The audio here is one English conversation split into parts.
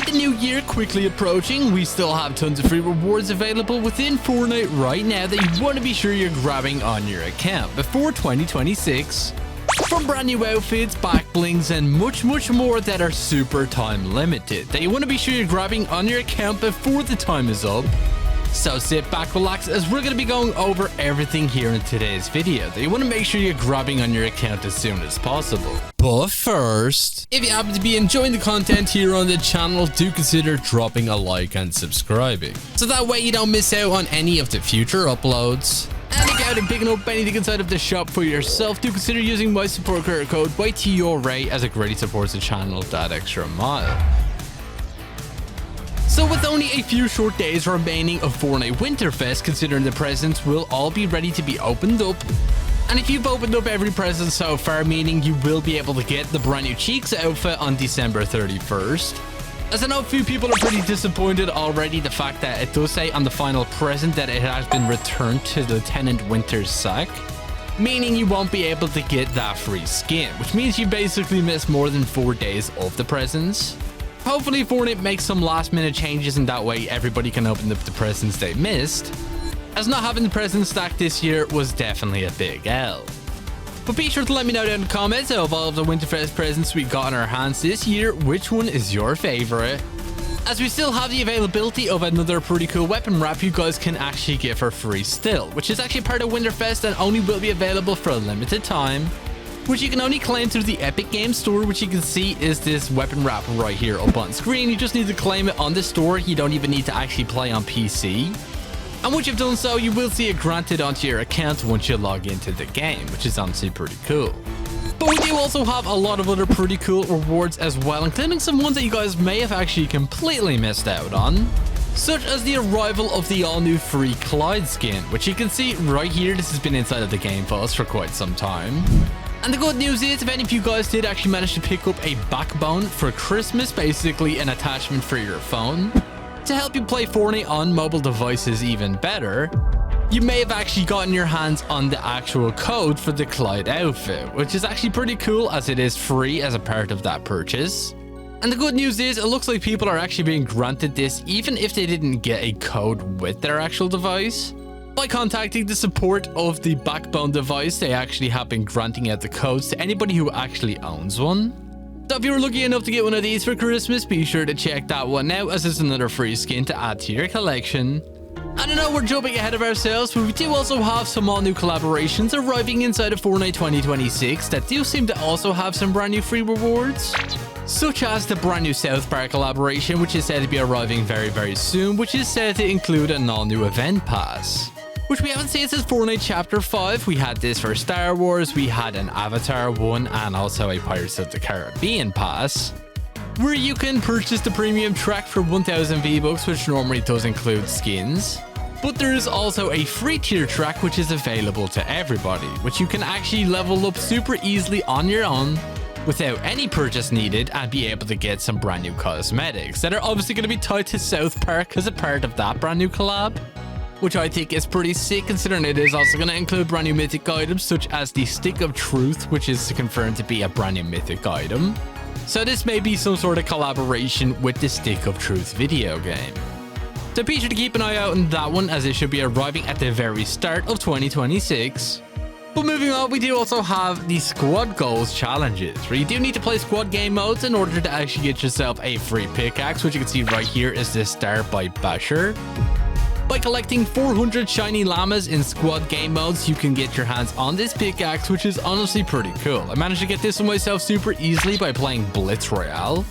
With the new year quickly approaching, we still have tons of free rewards available within Fortnite right now that you want to be sure you're grabbing on your account before 2026. From brand new outfits, back blings, and much more that are super time limited that you want to be sure you're grabbing on your account before the time is up. So sit back, relax, as we're going to be going over everything here in today's video that you want to make sure you're grabbing on your account as soon as possible. But first, if you happen to be enjoying the content here on the channel, do consider dropping a like and subscribing, so that way you don't miss out on any of the future uploads. And if you're out and picking up anything inside of the shop for yourself, do consider using my support credit code YTURA as it greatly supports the channel that extra mile. So with only a few short days remaining of Fortnite Winterfest, considering the presents will all be ready to be opened up. And if you've opened up every present so far, meaning you will be able to get the brand new Cheeks outfit on December 31st. As I know a few people are pretty disappointed already, the fact that it does say on the final present that it has been returned to Lieutenant Winter's sack, meaning you won't be able to get that free skin, which means you basically miss more than 4 days of the presents. Hopefully Fortnite makes some last minute changes and that way everybody can open up the presents they missed, as not having the present stack this year was definitely a big L. But be sure to let me know down in the comments of all of the Winterfest presents we got in our hands this year, which one is your favorite. As we still have the availability of another pretty cool weapon wrap you guys can actually get for free still, which is actually part of Winterfest and only will be available for a limited time, which you can only claim through the Epic Games Store, which you can see is this weapon wrap right here up on screen. You just need to claim it on the store. You don't even need to actually play on PC. And once you've done so, you will see it granted onto your account once you log into the game, which is honestly pretty cool. But we do also have a lot of other pretty cool rewards as well, including some ones that you guys may have actually completely missed out on, such as the arrival of the all-new free Clyde skin, which you can see right here. This has been inside of the game files for quite some time. And the good news is, if any of you guys did actually manage to pick up a backbone for Christmas, basically an attachment for your phone, to help you play Fortnite on mobile devices even better, you may have actually gotten your hands on the actual code for the Clyde outfit, which is actually pretty cool as it is free as a part of that purchase. And the good news is, it looks like people are actually being granted this even if they didn't get a code with their actual device. By contacting the support of the Backbone device, they actually have been granting out the codes to anybody who actually owns one. So if you were lucky enough to get one of these for Christmas, be sure to check that one out, as it's another free skin to add to your collection. I don't know, we're jumping ahead of ourselves, but we do also have some all new collaborations arriving inside of Fortnite 2026 that do seem to also have some brand new free rewards, such as the brand new South Park collaboration, which is said to be arriving very soon, which is said to include an all new event pass, which we haven't seen since Fortnite Chapter 5. We had this for Star Wars, we had an Avatar one, and also a Pirates of the Caribbean pass, where you can purchase the premium track for 1000 V-Bucks, which normally does include skins. But there is also a free tier track which is available to everybody, which you can actually level up super easily on your own without any purchase needed and be able to get some brand new cosmetics that are obviously going to be tied to South Park as a part of that brand new collab, which I think is pretty sick, considering it is also going to include brand new mythic items such as the Stick of Truth, which is confirmed to be a brand new mythic item. So this may be some sort of collaboration with the Stick of Truth video game. So be sure to keep an eye out on that one, as it should be arriving at the very start of 2026. But moving on, we do also have the Squad Goals challenges, where you do need to play squad game modes in order to actually get yourself a free pickaxe, which you can see right here is the Star by Basher. By collecting 400 shiny llamas in squad game modes, you can get your hands on this pickaxe, which is honestly pretty cool. I managed to get this one myself super easily by playing Blitz Royale,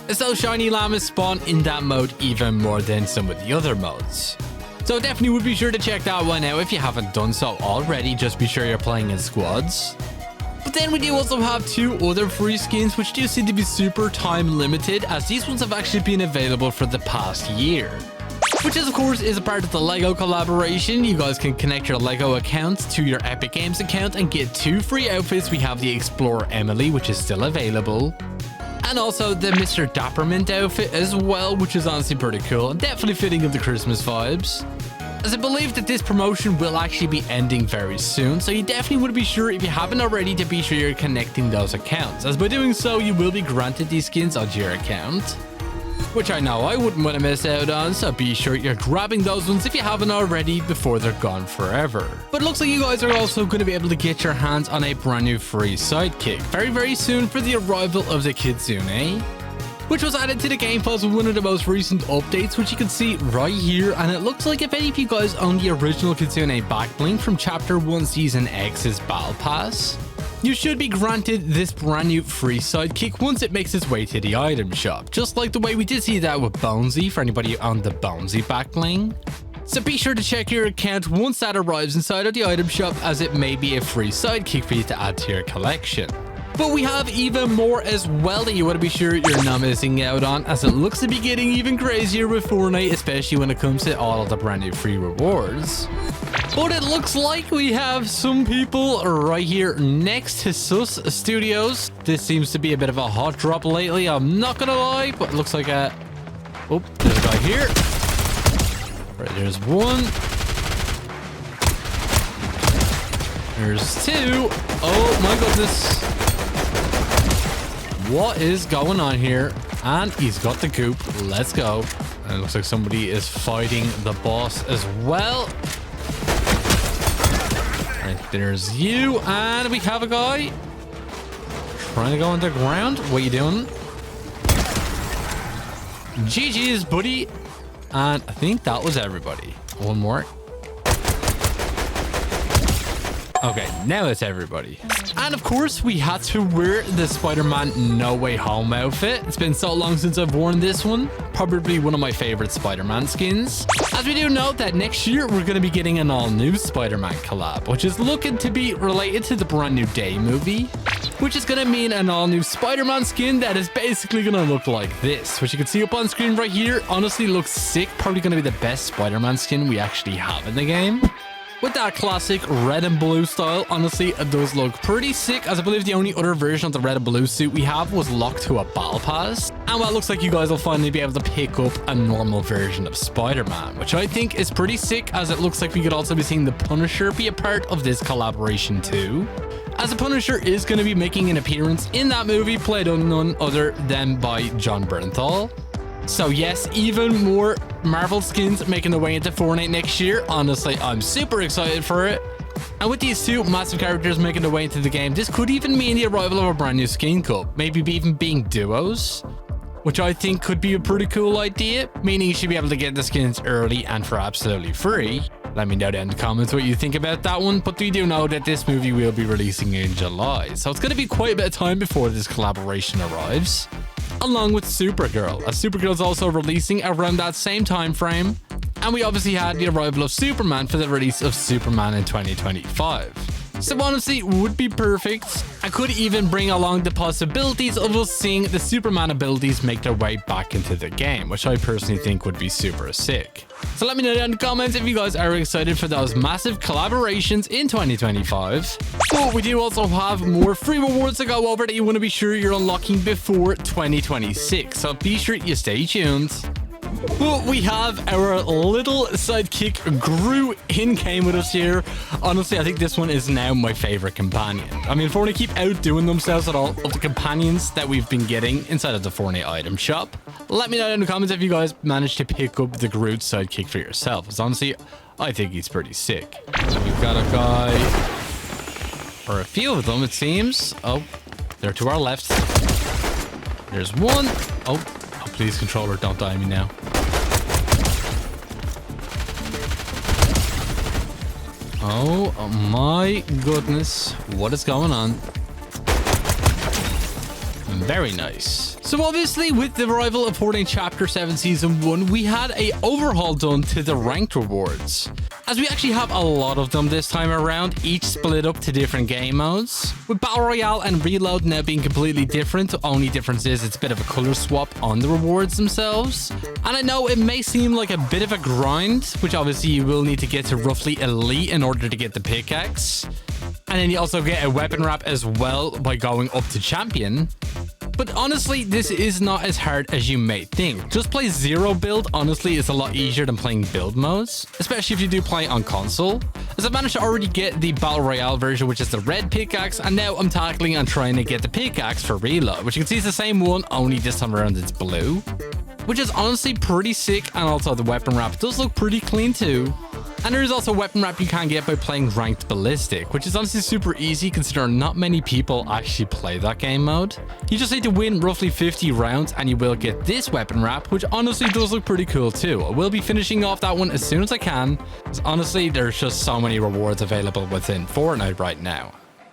as those shiny llamas spawn in that mode even more than some of the other modes. So definitely would be sure to check that one out if you haven't done so already. Just be sure you're playing in squads. But then we do also have two other free skins which do seem to be super time limited, as these ones have actually been available for the past year, which is of course is a part of the Lego collaboration. You guys can connect your Lego account to your Epic Games account and get two free outfits. We have the Explorer Emily, which is still available, and also the Mr. Dappermint outfit as well, which is honestly pretty cool and definitely fitting of the Christmas vibes, as I believe that this promotion will actually be ending very soon. So you definitely would be sure, if you haven't already, to be sure you're connecting those accounts, as by doing so you will be granted these skins onto your account. which I know I wouldn't want to miss out on, so be sure you're grabbing those ones if you haven't already before they're gone forever. But it looks like you guys are also going to be able to get your hands on a brand new free sidekick very soon for the arrival of the Kitsune, which was added to the Game Pass with one of the most recent updates, which you can see right here. And it looks like if any of you guys own the original Kitsune backbling from Chapter 1 Season X's Battle Pass, you should be granted this brand new free sidekick once it makes its way to the item shop, just like the way we did see that with Bonesy for anybody on the Bonesy backbling. So be sure to check your account once that arrives inside of the item shop, as it may be a free sidekick for you to add to your collection. But we have even more as well that you want to be sure you're not missing out on, as it looks to be getting even crazier with Fortnite, especially when it comes to all of the brand new free rewards. But it looks like we have some people right here next to Sus Studios. This seems to be a bit of a hot drop lately, I'm not gonna lie, but it looks like a... Oh, there's a guy here. Right, there's one. There's two. Oh my goodness. What is going on here? And he's got the goop. Let's go. And it looks like somebody is fighting the boss as well. Right, there's you. And we have a guy trying to go underground. What are you doing? GG's, buddy. And I think that was everybody. One more. Okay, now it's everybody. And of course, we had to wear the Spider-Man No Way Home outfit. It's been so long since I've worn this one. Probably one of my favorite Spider-Man skins. As we do know that next year, we're going to be getting an all-new Spider-Man collab, which is looking to be related to the brand new Day movie, which is going to mean an all-new Spider-Man skin that is basically going to look like this, which you can see up on screen right here. Honestly, looks sick. Probably going to be the best Spider-Man skin we actually have in the game. With that classic red and blue style, honestly, it does look pretty sick, as I believe the only other version of the red and blue suit we have was locked to a battle pass. And well, it looks like you guys will finally be able to pick up a normal version of Spider-Man, which I think is pretty sick, as it looks like we could also be seeing the Punisher be a part of this collaboration too, as the Punisher is going to be making an appearance in that movie, played on none other than by Jon Bernthal. So yes, even more Marvel skins making their way into Fortnite next year. Honestly, I'm super excited for it. And with these two massive characters making their way into the game, this could even mean the arrival of a brand new skin cup. Maybe even being duos, which I think could be a pretty cool idea, meaning you should be able to get the skins early and for absolutely free. Let me know down in the comments what you think about that one, but we do know that this movie will be releasing in July, so it's going to be quite a bit of time before this collaboration arrives, along with Supergirl, as Supergirl is also releasing around that same time frame. And we obviously had the arrival of Superman for the release of Superman in 2025. So honestly, would be perfect. I could even bring along the possibilities of us seeing the Superman abilities make their way back into the game, which I personally think would be super sick. So let me know down in the comments if you guys are excited for those massive collaborations in 2025. But we do also have more free rewards to go over that you want to be sure you're unlocking before 2026. So be sure you stay tuned. But we have our little sidekick Gru in game with us here. Honestly, I think this one is now my favorite companion. I mean, Fortnite keep outdoing themselves at all of the companions that we've been getting inside of the Fortnite item shop. Let me know in the comments if you guys managed to pick up the Groot sidekick for yourself, because honestly, I think he's pretty sick. So we've got a guy, or a few of them it seems. Oh, they're to our left. There's one. Oh, please, controller, don't die on me now. Oh my goodness, what is going on? Very nice. So obviously, with the arrival of Fortnite Chapter 7 Season 1, we had a overhaul done to the ranked rewards, as we actually have a lot of them this time around, each split up to different game modes, with Battle Royale and Reload now being completely different. The only difference is it's a bit of a color swap on the rewards themselves. And I know it may seem like a bit of a grind, which obviously you will need to get to roughly Elite in order to get the pickaxe. And then you also get a weapon wrap as well by going up to Champion. But honestly, this is not as hard as you may think. Just play zero build, honestly, is a lot easier than playing build modes, especially if you do play on console. As I managed to already get the Battle Royale version, which is the red pickaxe, and now I'm tackling on trying to get the pickaxe for Reload, which you can see is the same one, only this time around it's blue. which is honestly pretty sick. And also the weapon wrap does look pretty clean too. And there is also a weapon wrap you can get by playing ranked ballistic, which is honestly super easy considering not many people actually play that game mode. You just need to win roughly 50 rounds and you will get this weapon wrap, which honestly does look pretty cool too. I will be finishing off that one as soon as I can, because honestly there's just so many rewards available within Fortnite right now.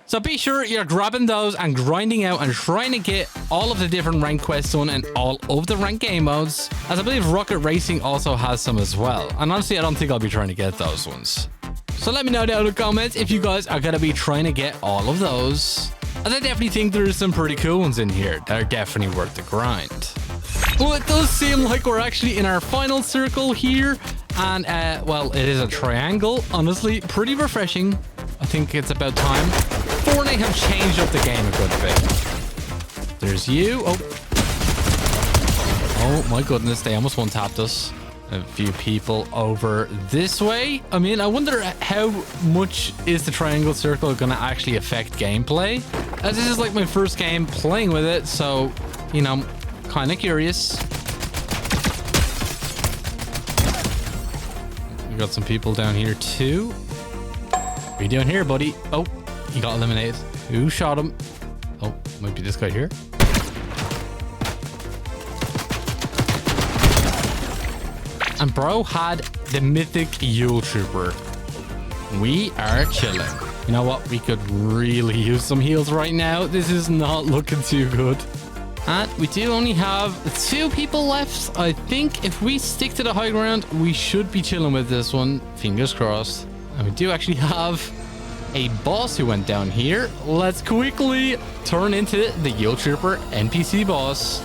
So be sure you're grabbing those and grinding out and trying to get all of the different rank quests done and all of the rank game modes, as I believe Rocket Racing also has some as well. And honestly, I don't think I'll be trying to get those ones. So let me know down in the comments if you guys are going to be trying to get all of those. As I definitely think there's some pretty cool ones in here that are definitely worth the grind. Well, it does seem like we're actually in our final circle here. And, well, it is a triangle. Honestly, pretty refreshing. I think it's about time. Fortnite have changed up the game a good bit. There's you. Oh my goodness, they almost one-tapped us. A few people over this way. I mean, I wonder how much is the triangle circle going to actually affect gameplay? As this is like my first game playing with it, so, you know, I'm kind of curious. We got some people down here too. What are you doing here, buddy? Oh, he got eliminated. Who shot him? Oh, might be this guy here. And bro had the mythic Yule Trooper. We are chilling. You know what? We could really use some heals right now. This is not looking too good. And we do only have 2 people left. I think if we stick to the high ground, we should be chilling with this one. Fingers crossed. And we do actually have a boss who went down here. Let's quickly turn into the Yule Trooper NPC boss.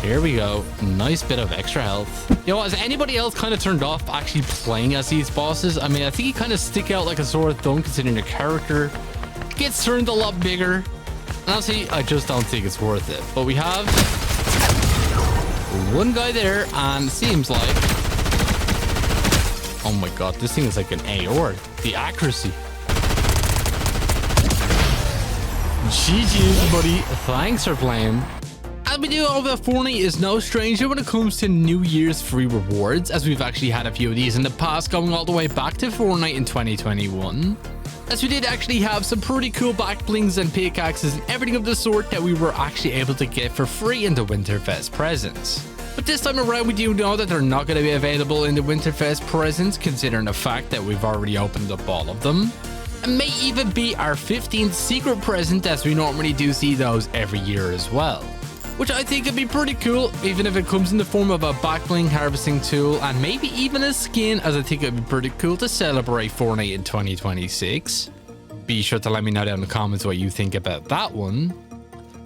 Here we go. Nice bit of extra health. Yo, has anybody else kind of turned off actually playing as these bosses? I mean, I think you kind of stick out like a sore thumb considering the character gets turned a lot bigger. And honestly, I just don't think it's worth it. But we have one guy there, and it seems like, oh my god, this thing is like an AOR. The accuracy. GG's, buddy. Thanks for playing. As we do all that, Fortnite is no stranger when it comes to New Year's free rewards, as we've actually had a few of these in the past, going all the way back to Fortnite in 2021. As we did actually have some pretty cool back blings and pickaxes and everything of the sort that we were actually able to get for free in the Winterfest presents. But this time around, we do know that they're not going to be available in the Winterfest presents, considering the fact that we've already opened up all of them. And may even be our 15th secret present, as we normally do see those every year as well. Which I think would be pretty cool, even if it comes in the form of a backbling harvesting tool and maybe even a skin, as I think it would be pretty cool to celebrate Fortnite in 2026. Be sure to let me know down in the comments what you think about that one.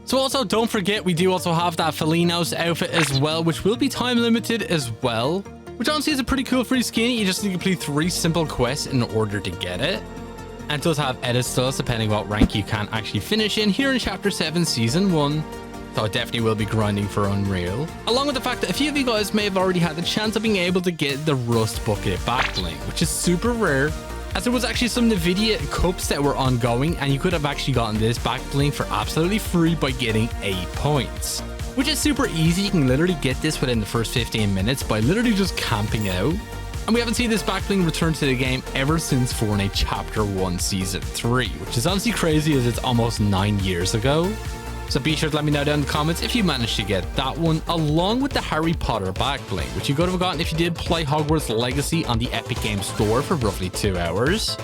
So also don't forget, we do also have that Felino's outfit as well, which will be time limited as well. Which honestly is a pretty cool free skin. You just need to complete 3 simple quests in order to get it. And it does have edit styles depending what rank you can actually finish in here in Chapter 7 Season 1. So I definitely will be grinding for Unreal. Along with the fact that a few of you guys may have already had the chance of being able to get the Rust Bucket backbling, which is super rare, as there was actually some NVIDIA cups that were ongoing, and you could have actually gotten this backbling for absolutely free by getting 8 points. Which is super easy. You can literally get this within the first 15 minutes by literally just camping out. And we haven't seen this backbling return to the game ever since Fortnite Chapter 1 Season 3, which is honestly crazy as it's almost 9 years ago. So be sure to let me know down in the comments if you managed to get that one, along with the Harry Potter backbling, which you could have gotten if you did play Hogwarts Legacy on the Epic Games Store for roughly 2 hours.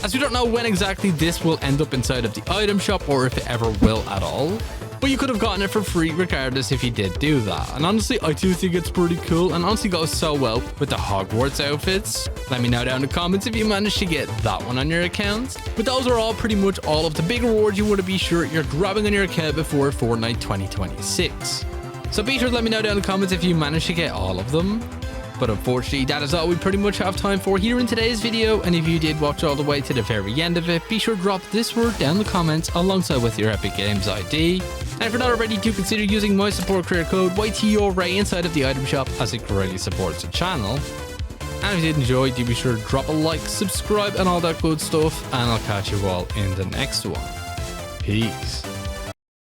As we don't know when exactly this will end up inside of the item shop or if it ever will at all. But you could have gotten it for free regardless if you did do that. And honestly, I do think it's pretty cool and honestly goes so well with the Hogwarts outfits. Let me know down in the comments if you managed to get that one on your account. But those are all pretty much all of the big rewards you want to be sure you're grabbing on your account before Fortnite 2026. So be sure to let me know down in the comments if you managed to get all of them. But unfortunately, that is all we pretty much have time for here in today's video. And if you did watch all the way to the very end of it, be sure to drop this word down in the comments alongside with your Epic Games ID. And if you're not already, do consider using my support creator code YTORAY inside of the item shop, as it greatly supports the channel. And if you did enjoy, do be sure to drop a like, subscribe and all that good stuff. And I'll catch you all in the next one. Peace.